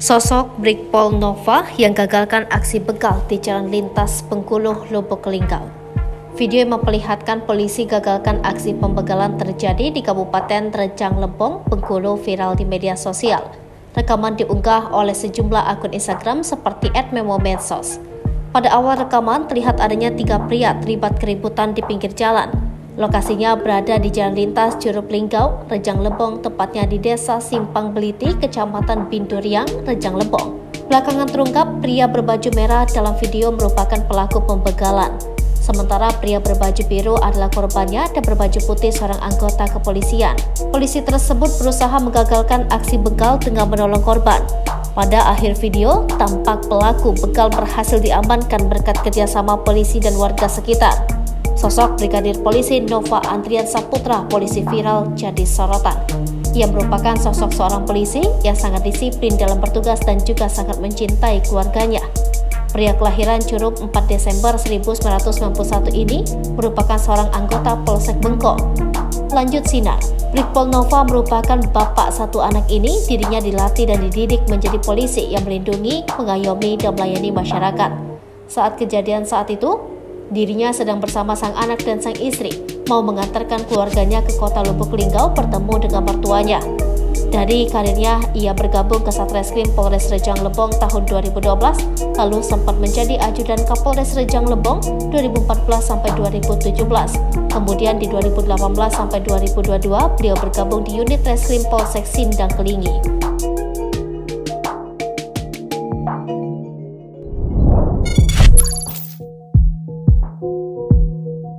Sosok Brigpol Nova yang gagalkan aksi begal di jalan lintas Bengkulu, Lubuk Linggau. Video yang memperlihatkan polisi gagalkan aksi pembegalan terjadi di Kabupaten Rejang Lebong, Bengkulu viral di media sosial. Rekaman diunggah oleh sejumlah akun Instagram seperti @memomedsos. Pada awal rekaman terlihat adanya 3 pria terlibat keributan di pinggir jalan. Lokasinya berada di jalan lintas Curug Linggau, Rejang Lebong, tepatnya di Desa Simpang Beliti, Kecamatan Binduriang, Rejang Lebong. Belakangan terungkap pria berbaju merah dalam video merupakan pelaku pembegalan. Sementara pria berbaju biru adalah korbannya dan berbaju putih seorang anggota kepolisian. Polisi tersebut berusaha menggagalkan aksi begal dengan menolong korban. Pada akhir video, tampak pelaku begal berhasil diamankan berkat kerjasama polisi dan warga sekitar. Sosok Brigadir Polisi Nova Andrian Saputra polisi viral jadi sorotan. Ia merupakan sosok seorang polisi yang sangat disiplin dalam bertugas dan juga sangat mencintai keluarganya. Pria kelahiran Curug 4 Desember 1991 ini merupakan seorang anggota Polsek Bengkok. Lanjut sinar, Brigpol Nova merupakan bapak satu anak ini. Dirinya dilatih dan dididik menjadi polisi yang melindungi, mengayomi, dan melayani masyarakat. Saat kejadian saat itu, dirinya sedang bersama sang anak dan sang istri, mau mengantarkan keluarganya ke kota Lubuk Linggau bertemu dengan mertuanya. Dari karirnya, ia bergabung ke Satreskrim Polres Rejang Lebong tahun 2012, lalu sempat menjadi ajudan Kapolres Rejang Lebong 2014-2017. Kemudian di 2018-2022, beliau bergabung di unit Reskrim Polsek Sindang Kelingi.